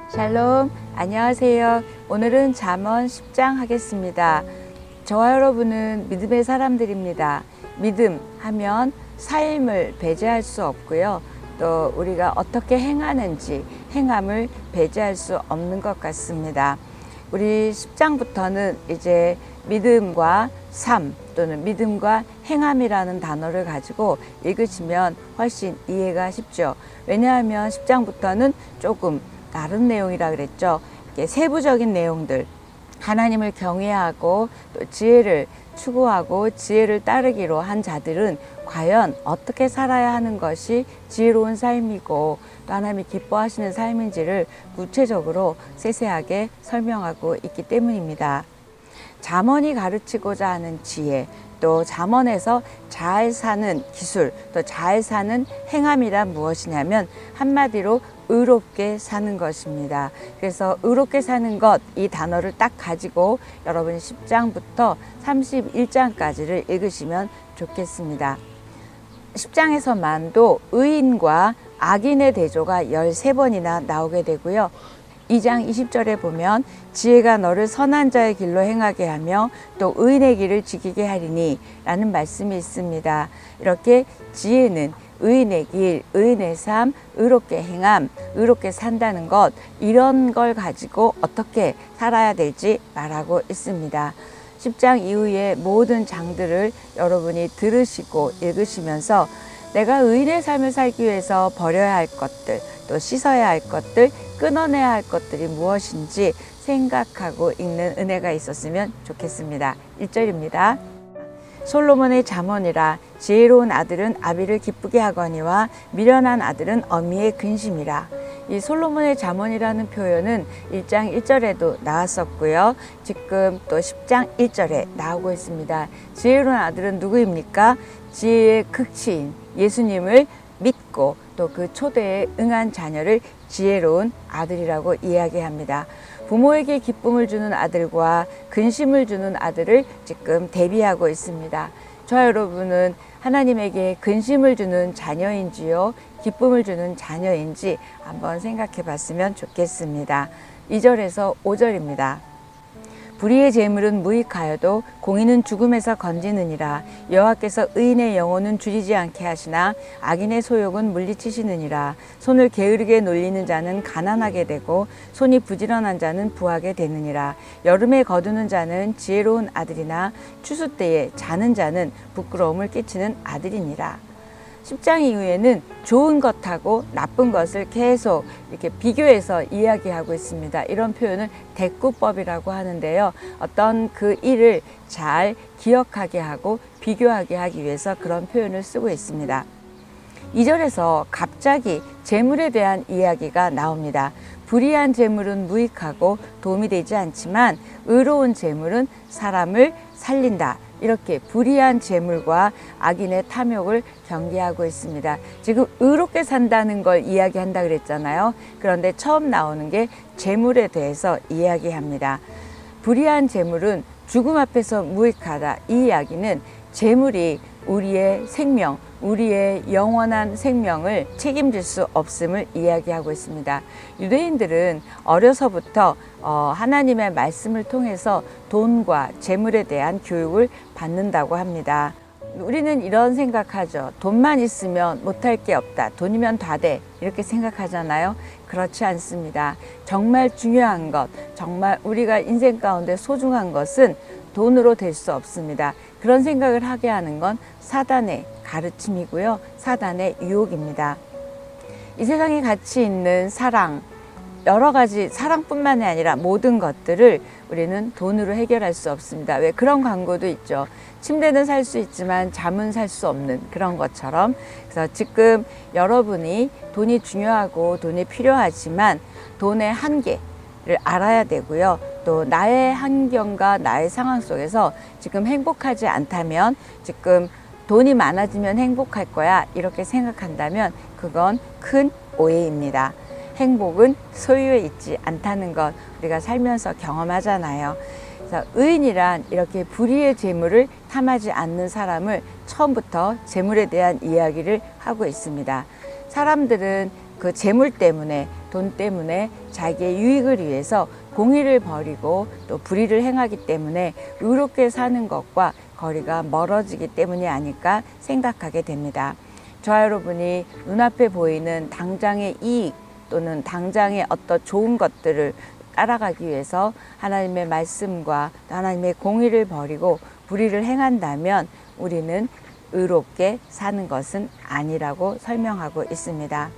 샬롬, 안녕하세요. 오늘은 잠언 10장 하겠습니다. 저와 여러분은 믿음의 사람들입니다. 믿음 하면 삶을 배제할 수 없고요. 또 우리가 어떻게 행하는지 행함을 배제할 수 없는 것 같습니다. 우리 10장부터는 이제 믿음과 삶 또는 믿음과 행함이라는 단어를 가지고 읽으시면 훨씬 이해가 쉽죠. 왜냐하면 10장부터는 조금 다른 내용이라 그랬죠. 세부적인 내용들, 하나님을 경외하고 또 지혜를 추구하고 지혜를 따르기로 한 자들은 과연 어떻게 살아야 하는 것이 지혜로운 삶이고 또 하나님이 기뻐하시는 삶인지를 구체적으로 세세하게 설명하고 있기 때문입니다. 잠언이 가르치고자 하는 지혜, 또 잠언에서 잘 사는 기술, 또 잘 사는 행함이란 무엇이냐면 한마디로 의롭게 사는 것입니다. 그래서 의롭게 사는 것, 이 단어를 딱 가지고 여러분이 10장부터 31장까지를 읽으시면 좋겠습니다. 10장에서만도 의인과 악인의 대조가 13번이나 나오게 되고요. 2장 20절에 보면 지혜가 너를 선한 자의 길로 행하게 하며 또 의인의 길을 지키게 하리니 라는 말씀이 있습니다. 이렇게 지혜는 의인의 길, 의인의 삶, 의롭게 행함, 의롭게 산다는 것, 이런 걸 가지고 어떻게 살아야 될지 말하고 있습니다. 10장 이후의 모든 장들을 여러분이 들으시고 읽으시면서 내가 의인의 삶을 살기 위해서 버려야 할 것들, 또 씻어야 할 것들, 끊어내야 할 것들이 무엇인지 생각하고 읽는 은혜가 있었으면 좋겠습니다. 1절입니다. 솔로몬의 잠언이라 지혜로운 아들은 아비를 기쁘게 하거니와 미련한 아들은 어미의 근심이라. 이 솔로몬의 잠언이라는 표현은 1장 1절에도 나왔었고요. 지금 또 10장 1절에 나오고 있습니다. 지혜로운 아들은 누구입니까? 지혜의 극치인 예수님을 믿고 또 그 초대에 응한 자녀를 지혜로운 아들이라고 이야기합니다. 부모에게 기쁨을 주는 아들과 근심을 주는 아들을 지금 대비하고 있습니다. 저와 여러분은 하나님에게 근심을 주는 자녀인지요, 기쁨을 주는 자녀인지 한번 생각해 봤으면 좋겠습니다. 2절에서 5절입니다. 불의의 재물은 무익하여도 공의는 죽음에서 건지느니라. 여호와께서 의인의 영혼은 줄이지 않게 하시나 악인의 소욕은 물리치시느니라. 손을 게으르게 놀리는 자는 가난하게 되고 손이 부지런한 자는 부하게 되느니라. 여름에 거두는 자는 지혜로운 아들이나 추수 때에 자는 자는 부끄러움을 끼치는 아들이니라. 10장 이후에는 좋은 것하고 나쁜 것을 계속 이렇게 비교해서 이야기하고 있습니다. 이런 표현을 대꾸법이라고 하는데요. 어떤 그 일을 잘 기억하게 하고 비교하게 하기 위해서 그런 표현을 쓰고 있습니다. 2절에서 갑자기 재물에 대한 이야기가 나옵니다. 불의한 재물은 무익하고 도움이 되지 않지만 의로운 재물은 사람을 살린다. 이렇게 불의한 재물과 악인의 탐욕을 경계하고 있습니다. 지금 의롭게 산다는 걸 이야기한다 그랬잖아요. 그런데 처음 나오는 게 재물에 대해서 이야기합니다. 불의한 재물은 죽음 앞에서 무익하다. 이 이야기는 재물이 우리의 생명, 우리의 영원한 생명을 책임질 수 없음을 이야기하고 있습니다. 유대인들은 어려서부터 하나님의 말씀을 통해서 돈과 재물에 대한 교육을 받는다고 합니다. 우리는 이런 생각하죠. 돈만 있으면 못할 게 없다. 돈이면 다 돼. 이렇게 생각하잖아요. 그렇지 않습니다. 정말 중요한 것, 정말 우리가 인생 가운데 소중한 것은 돈으로 될 수 없습니다. 그런 생각을 하게 하는 건 사단의 가르침이고요. 사단의 유혹입니다. 이 세상에 가치 있는 사랑, 여러 가지 사랑뿐만이 아니라 모든 것들을 우리는 돈으로 해결할 수 없습니다. 왜 그런 광고도 있죠. 침대는 살 수 있지만 잠은 살 수 없는 그런 것처럼. 그래서 지금 여러분이 돈이 중요하고 돈이 필요하지만 돈의 한계를 알아야 되고요. 또 나의 환경과 나의 상황 속에서 지금 행복하지 않다면 지금 돈이 많아지면 행복할 거야 이렇게 생각한다면 그건 큰 오해입니다. 행복은 소유에 있지 않다는 것 우리가 살면서 경험하잖아요. 그래서 의인이란 이렇게 불의의 재물을 탐하지 않는 사람을 처음부터 재물에 대한 이야기를 하고 있습니다. 사람들은 그 재물 때문에, 돈 때문에 자기의 유익을 위해서 공의를 버리고 또 불의를 행하기 때문에 의롭게 사는 것과 거리가 멀어지기 때문이 아닐까 생각하게 됩니다. 저와 여러분이 눈앞에 보이는 당장의 이익 또는 당장의 어떤 좋은 것들을 따라가기 위해서 하나님의 말씀과 하나님의 공의를 버리고 불의를 행한다면 우리는 의롭게 사는 것은 아니라고 설명하고 있습니다.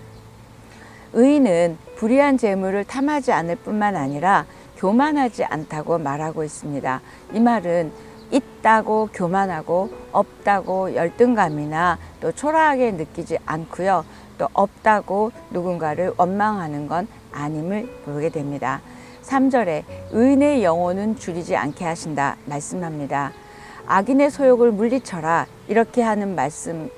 의인은 불의한 재물을 탐하지 않을 뿐만 아니라 교만하지 않다고 말하고 있습니다. 이 말은 있다고 교만하고 없다고 열등감이나 또 초라하게 느끼지 않고요. 또 없다고 누군가를 원망하는 건 아님을 보게 됩니다. 3절에 의인의 영혼은 줄이지 않게 하신다 말씀합니다. 악인의 소욕을 물리쳐라 이렇게 하는 말씀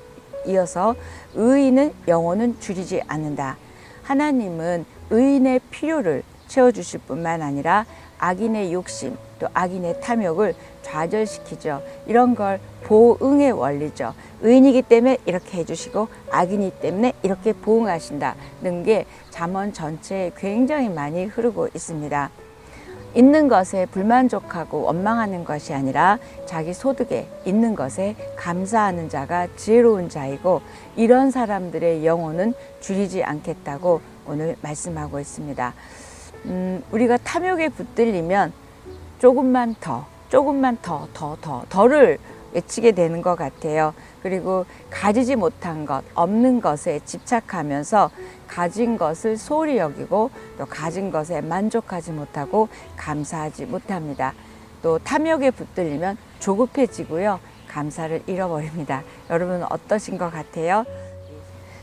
이어서 의인은 영혼은 줄이지 않는다. 하나님은 의인의 필요를 채워주실 뿐만 아니라 악인의 욕심 또 악인의 탐욕을 좌절시키죠. 이런 걸 보응의 원리죠. 의인이기 때문에 이렇게 해주시고 악인이기 때문에 이렇게 보응하신다는 게 잠언 전체에 굉장히 많이 흐르고 있습니다. 있는 것에 불만족하고 원망하는 것이 아니라 자기 소득에 있는 것에 감사하는 자가 지혜로운 자이고 이런 사람들의 영혼은 줄이지 않겠다고 오늘 말씀하고 있습니다. 우리가 탐욕에 붙들리면 조금만 더를 외치게 되는 것 같아요. 그리고 가지지 못한 것, 없는 것에 집착하면서 가진 것을 소홀히 여기고 또 가진 것에 만족하지 못하고 감사하지 못합니다. 또 탐욕에 붙들리면 조급해지고요. 감사를 잃어버립니다. 여러분은 어떠신 것 같아요?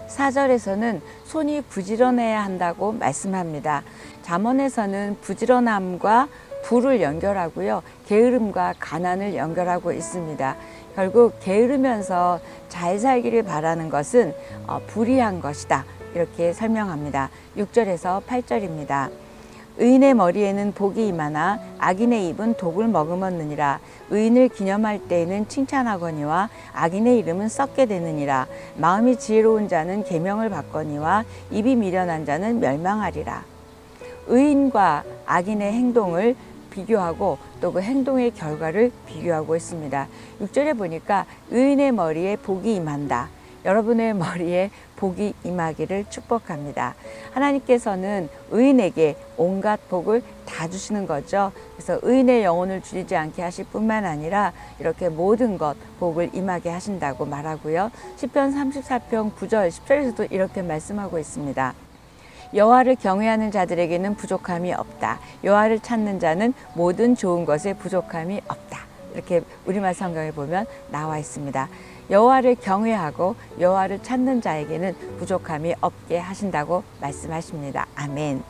4절에서는 손이 부지런해야 한다고 말씀합니다. 잠언에서는 부지런함과 부를 연결하고요. 게으름과 가난을 연결하고 있습니다. 결국 게으르면서 잘 살기를 바라는 것은 불의한 것이다. 이렇게 설명합니다. 6절에서 8절입니다. 의인의 머리에는 복이 임하나 악인의 입은 독을 머금었느니라. 의인을 기념할 때에는 칭찬하거니와 악인의 이름은 썩게 되느니라. 마음이 지혜로운 자는 계명을 받거니와 입이 미련한 자는 멸망하리라. 의인과 악인의 행동을 비교하고 또 그 행동의 결과를 비교하고 있습니다. 6절에 보니까 의인의 머리에 복이 임한다. 여러분의 머리에 복이 임하기를 축복합니다. 하나님께서는 의인에게 온갖 복을 다 주시는 거죠. 그래서 의인의 영혼을 줄이지 않게 하실 뿐만 아니라 이렇게 모든 것 복을 임하게 하신다고 말하고요. 시편 34편 9절 10절에서도 이렇게 말씀하고 있습니다. 여호와를 경외하는 자들에게는 부족함이 없다. 여호와를 찾는 자는 모든 좋은 것에 부족함이 없다. 이렇게 우리말 성경에 보면 나와 있습니다. 여호와를 경외하고 여호와를 찾는 자에게는 부족함이 없게 하신다고 말씀하십니다. 아멘.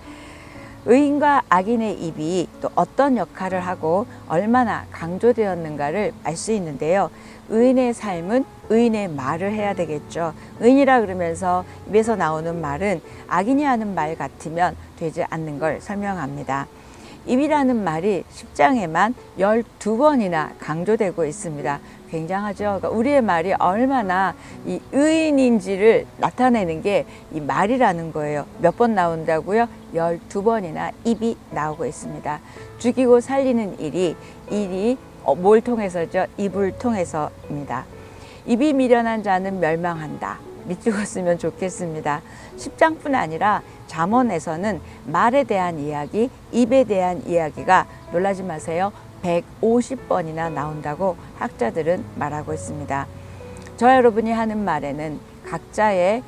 의인과 악인의 입이 또 어떤 역할을 하고 얼마나 강조되었는가를 알 수 있는데요. 의인의 삶은 의인의 말을 해야 되겠죠. 의인이라 그러면서 입에서 나오는 말은 악인이 하는 말 같으면 되지 않는 걸 설명합니다. 입이라는 말이 10장에만 12번이나 강조되고 있습니다. 굉장하죠. 그러니까 우리의 말이 얼마나 이 의인인지를 나타내는 게 이 말이라는 거예요. 몇 번 나온다고요? 12번이나 입이 나오고 있습니다. 죽이고 살리는 일이 뭘 통해서죠? 입을 통해서입니다. 입이 미련한 자는 멸망한다. 믿죽었으면 좋겠습니다. 10장뿐 아니라 잠언에서는 말에 대한 이야기, 입에 대한 이야기가 놀라지 마세요. 150번이나 나온다고 학자들은 말하고 있습니다. 저와 여러분이 하는 말에는 각자의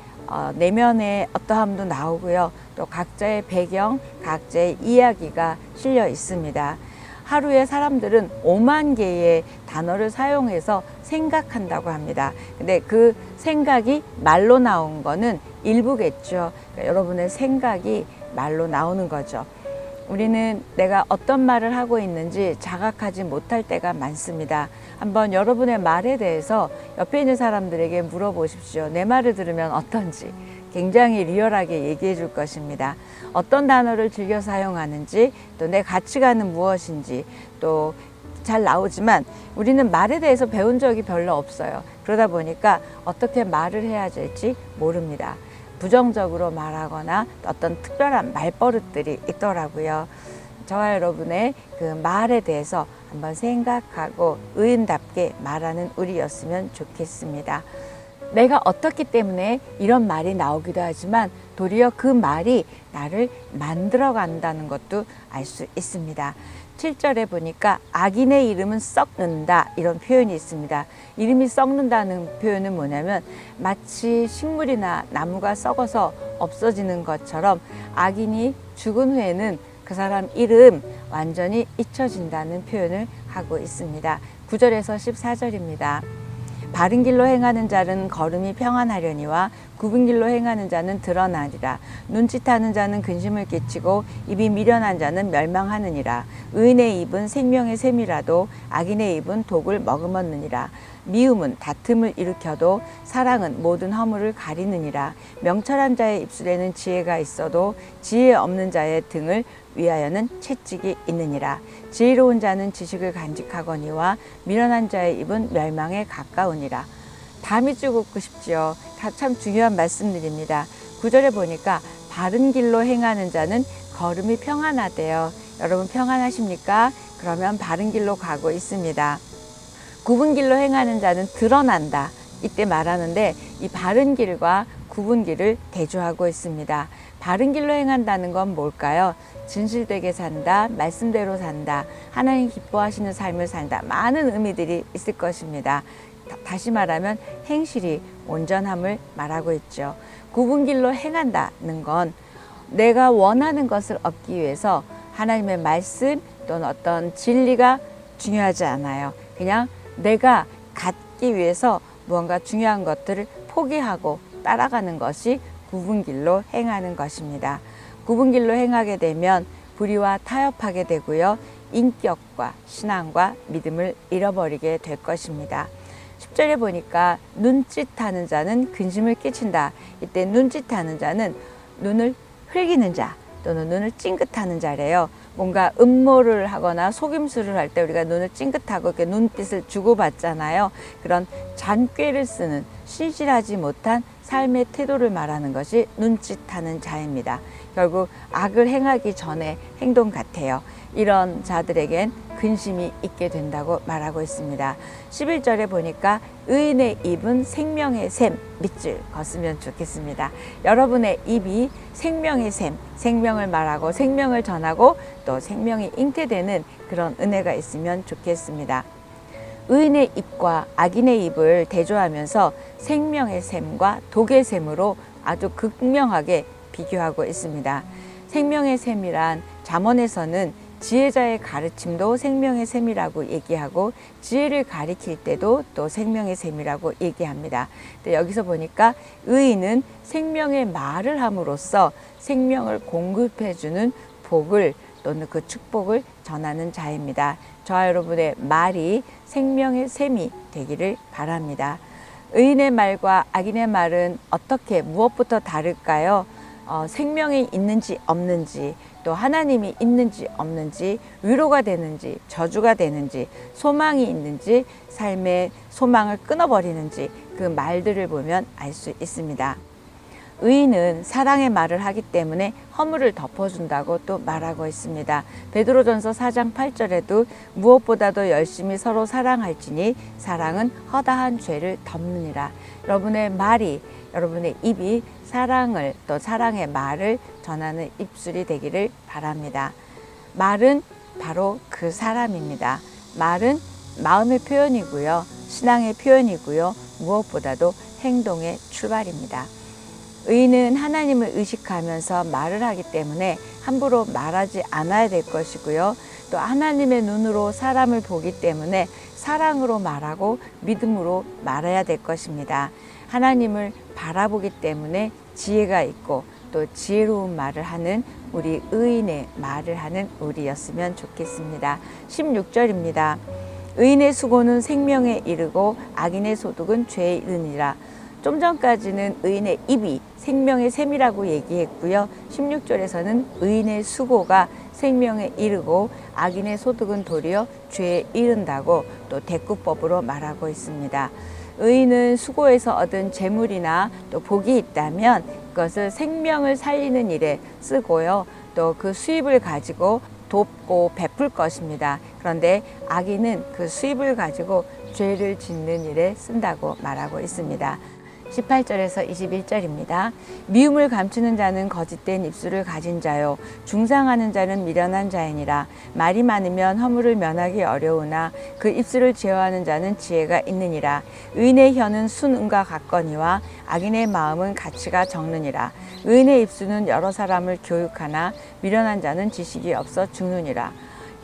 내면의 어떠함도 나오고요. 또 각자의 배경, 각자의 이야기가 실려 있습니다. 하루에 사람들은 5만 개의 단어를 사용해서 생각한다고 합니다. 근데 그 생각이 말로 나온 거는 일부겠죠. 그러니까 여러분의 생각이 말로 나오는 거죠. 우리는 내가 어떤 말을 하고 있는지 자각하지 못할 때가 많습니다. 한번 여러분의 말에 대해서 옆에 있는 사람들에게 물어보십시오. 내 말을 들으면 어떤지. 굉장히 리얼하게 얘기해 줄 것입니다. 어떤 단어를 즐겨 사용하는지, 또 내 가치관은 무엇인지, 또 잘 나오지만 우리는 말에 대해서 배운 적이 별로 없어요. 그러다 보니까 어떻게 말을 해야 될지 모릅니다. 부정적으로 말하거나 어떤 특별한 말버릇들이 있더라고요. 저와 여러분의 그 말에 대해서 한번 생각하고 의인답게 말하는 우리였으면 좋겠습니다. 내가 어떻기 때문에 이런 말이 나오기도 하지만 도리어 그 말이 나를 만들어 간다는 것도 알 수 있습니다. 7절에 보니까 악인의 이름은 썩는다 이런 표현이 있습니다. 이름이 썩는다는 표현은 뭐냐면 마치 식물이나 나무가 썩어서 없어지는 것처럼 악인이 죽은 후에는 그 사람 이름 완전히 잊혀진다는 표현을 하고 있습니다. 9절에서 14절입니다. 바른 길로 행하는 자는 걸음이 평안하려니와 굽은 길로 행하는 자는 드러나리라. 눈짓하는 자는 근심을 끼치고 입이 미련한 자는 멸망하느니라. 의인의 입은 생명의 샘이라도 악인의 입은 독을 머금었느니라. 미움은 다툼을 일으켜도 사랑은 모든 허물을 가리느니라. 명철한 자의 입술에는 지혜가 있어도 지혜 없는 자의 등을 위하여는 채찍이 있느니라. 지혜로운 자는 지식을 간직하거니와 미련한 자의 입은 멸망에 가까우니라. 다 밑줄 긋고 싶지요. 다 참 중요한 말씀들입니다. 9절에 보니까 바른 길로 행하는 자는 걸음이 평안하대요. 여러분 평안하십니까? 그러면 바른 길로 가고 있습니다. 굽은 길로 행하는 자는 드러난다. 이때 말하는데 이 바른 길과 굽은 길을 대조하고 있습니다. 바른 길로 행한다는 건 뭘까요? 진실되게 산다, 말씀대로 산다, 하나님 기뻐하시는 삶을 산다. 많은 의미들이 있을 것입니다. 다시 말하면 행실이 온전함을 말하고 있죠. 굽은 길로 행한다는 건 내가 원하는 것을 얻기 위해서 하나님의 말씀 또는 어떤 진리가 중요하지 않아요. 그냥 내가 갖기 위해서 무언가 중요한 것들을 포기하고 따라가는 것이 굽은 길로 행하는 것입니다. 굽은 길로 행하게 되면 불의와 타협하게 되고요. 인격과 신앙과 믿음을 잃어버리게 될 것입니다. 10절에 보니까 눈짓하는 자는 근심을 끼친다. 이때 눈짓하는 자는 눈을 흘기는 자 또는 눈을 찡긋하는 자래요. 뭔가 음모를 하거나 속임수를 할 때 우리가 눈을 찡긋하고 이렇게 눈빛을 주고받잖아요. 그런 잔꾀를 쓰는 신실하지 못한 삶의 태도를 말하는 것이 눈짓하는 자입니다. 결국 악을 행하기 전에 행동 같아요. 이런 자들에겐 근심이 있게 된다고 말하고 있습니다. 11절에 보니까 의인의 입은 생명의 샘, 밑줄 걷으면 좋겠습니다. 여러분의 입이 생명의 샘, 생명을 말하고 생명을 전하고 또 생명이 잉태되는 그런 은혜가 있으면 좋겠습니다. 의인의 입과 악인의 입을 대조하면서 생명의 샘과 독의 샘으로 아주 극명하게 비교하고 있습니다. 생명의 샘이란 잠언에서는 지혜자의 가르침도 생명의 샘이라고 얘기하고 지혜를 가리킬 때도 또 생명의 샘이라고 얘기합니다. 근데 여기서 보니까 의인은 생명의 말을 함으로써 생명을 공급해주는 복을 또는 그 축복을 전하는 자입니다. 저와 여러분의 말이 생명의 샘이 되기를 바랍니다. 의인의 말과 악인의 말은 어떻게 무엇부터 다를까요? 생명이 있는지 없는지 또 하나님이 있는지 없는지 위로가 되는지 저주가 되는지 소망이 있는지 삶의 소망을 끊어버리는지 그 말들을 보면 알 수 있습니다. 의인은 사랑의 말을 하기 때문에 허물을 덮어준다고 또 말하고 있습니다. 베드로전서 4장 8절에도 무엇보다도 열심히 서로 사랑할지니 사랑은 허다한 죄를 덮느니라. 여러분의 말이 여러분의 입이 사랑을 또 사랑의 말을 전하는 입술이 되기를 바랍니다. 말은 바로 그 사람입니다. 말은 마음의 표현이고요. 신앙의 표현이고요. 무엇보다도 행동의 출발입니다. 의인은 하나님을 의식하면서 말을 하기 때문에 함부로 말하지 않아야 될 것이고요. 또 하나님의 눈으로 사람을 보기 때문에 사랑으로 말하고 믿음으로 말해야 될 것입니다. 하나님을 바라보기 때문에 지혜가 있고 또 지혜로운 말을 하는 우리 의인의 말을 하는 우리였으면 좋겠습니다. 16절입니다. 의인의 수고는 생명에 이르고 악인의 소득은 죄에 이르니라. 좀 전까지는 의인의 입이 생명의 샘이라고 얘기했고요. 16절에서는 의인의 수고가 생명에 이르고 악인의 소득은 도리어 죄에 이른다고 또 대꾸법으로 말하고 있습니다. 의인은 수고해서 얻은 재물이나 또 복이 있다면 이것을 생명을 살리는 일에 쓰고요. 또 그 수입을 가지고 돕고 베풀 것입니다. 그런데 악인은 그 수입을 가지고 죄를 짓는 일에 쓴다고 말하고 있습니다. 18절에서 21절입니다. 미움을 감추는 자는 거짓된 입술을 가진 자요 중상하는 자는 미련한 자이니라. 말이 많으면 허물을 면하기 어려우나 그 입술을 제어하는 자는 지혜가 있느니라. 의인의 혀는 순은과 같거니와 악인의 마음은 가치가 적느니라. 의인의 입술은 여러 사람을 교육하나 미련한 자는 지식이 없어 죽느니라.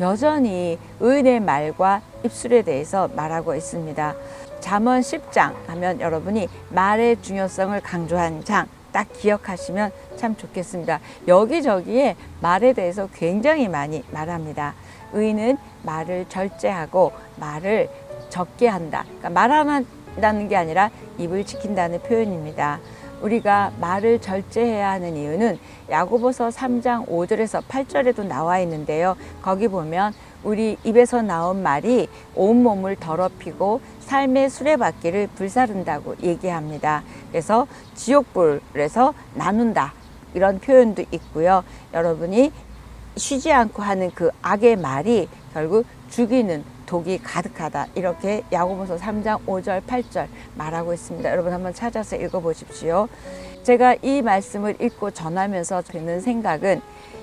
여전히 의인의 말과 입술에 대해서 말하고 있습니다. 잠언 10장 하면 여러분이 말의 중요성을 강조한 장 딱 기억하시면 참 좋겠습니다. 여기저기에 말에 대해서 굉장히 많이 말합니다. 의인은 말을 절제하고 말을 적게 한다. 그러니까 말한다는 게 아니라 입을 지킨다는 표현입니다. 우리가 말을 절제해야 하는 이유는 야고보서 3장 5절에서 8절에도 나와 있는데요. 거기 보면 우리 입에서 나온 말이 온몸을 더럽히고 삶의 수레바퀴를 불사른다고 얘기합니다. 그래서 지옥불에서 나눈다 이런 표현도 있고요. 여러분이 쉬지 않고 하는 그 악의 말이 결국 죽이는 독이 가득하다 이렇게 야고보서 3장 5절 8절 말하고 있습니다. 여러분 한번 찾아서 읽어보십시오. 제가 이 말씀을 읽고 전하면서 드는 생각은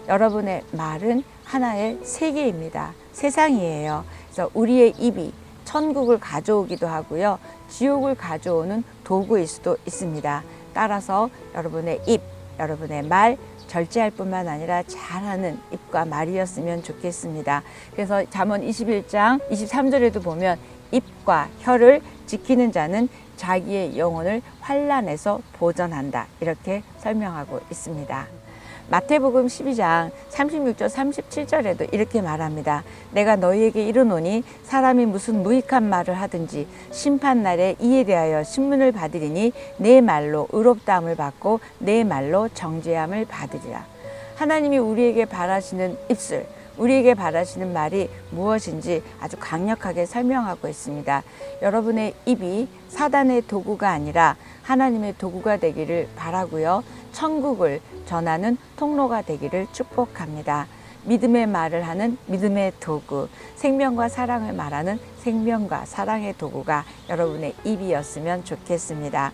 여러분의 말은 하나의 세계입니다. 세상이에요. 그래서 우리의 입이 천국을 가져오기도 하고요. 지옥을 가져오는 도구일 수도 있습니다. 따라서 여러분의 입, 여러분의 말 절제할 뿐만 아니라 잘하는 입과 말이었으면 좋겠습니다. 그래서 잠언 21장 23절에도 보면 입과 혀를 지키는 자는 자기의 영혼을 환난에서 보전한다 이렇게 설명하고 있습니다. 마태복음 12장 36절 37절에도 이렇게 말합니다. 내가 너희에게 이르노니 사람이 무슨 무익한 말을 하든지 심판날에 이에 대하여 신문을 받으리니 내 말로 의롭다함을 받고 내 말로 정죄함을 받으리라. 하나님이 우리에게 바라시는 입술, 우리에게 바라시는 말이 무엇인지 아주 강력하게 설명하고 있습니다. 여러분의 입이 사단의 도구가 아니라 하나님의 도구가 되기를 바라고요. 천국을 전하는 통로가 되기를 축복합니다. 믿음의 말을 하는 믿음의 도구, 생명과 사랑을 말하는 생명과 사랑의 도구가 여러분의 입이었으면 좋겠습니다.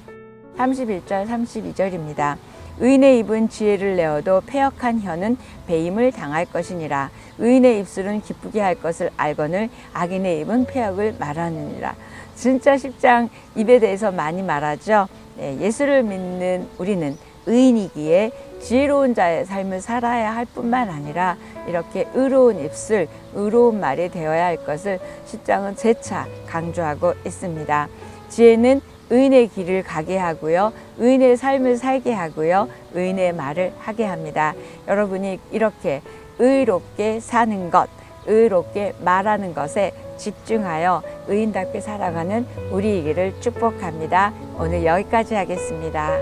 31절 32절입니다. 의인의 입은 지혜를 내어도 패역한 혀는 배임을 당할 것이니라. 의인의 입술은 기쁘게 할 것을 알거늘 악인의 입은 패역을 말하느니라. 진짜 10장 입에 대해서 많이 말하죠. 예수를 믿는 우리는 의인이기에 지혜로운 자의 삶을 살아야 할 뿐만 아니라 이렇게 의로운 입술, 의로운 말이 되어야 할 것을 10장은 재차 강조하고 있습니다. 지혜는 의인의 길을 가게 하고요. 의인의 삶을 살게 하고요. 의인의 말을 하게 합니다. 여러분이 이렇게 의롭게 사는 것, 의롭게 말하는 것에 집중하여 의인답게 살아가는 우리이기를 축복합니다. 오늘 여기까지 하겠습니다.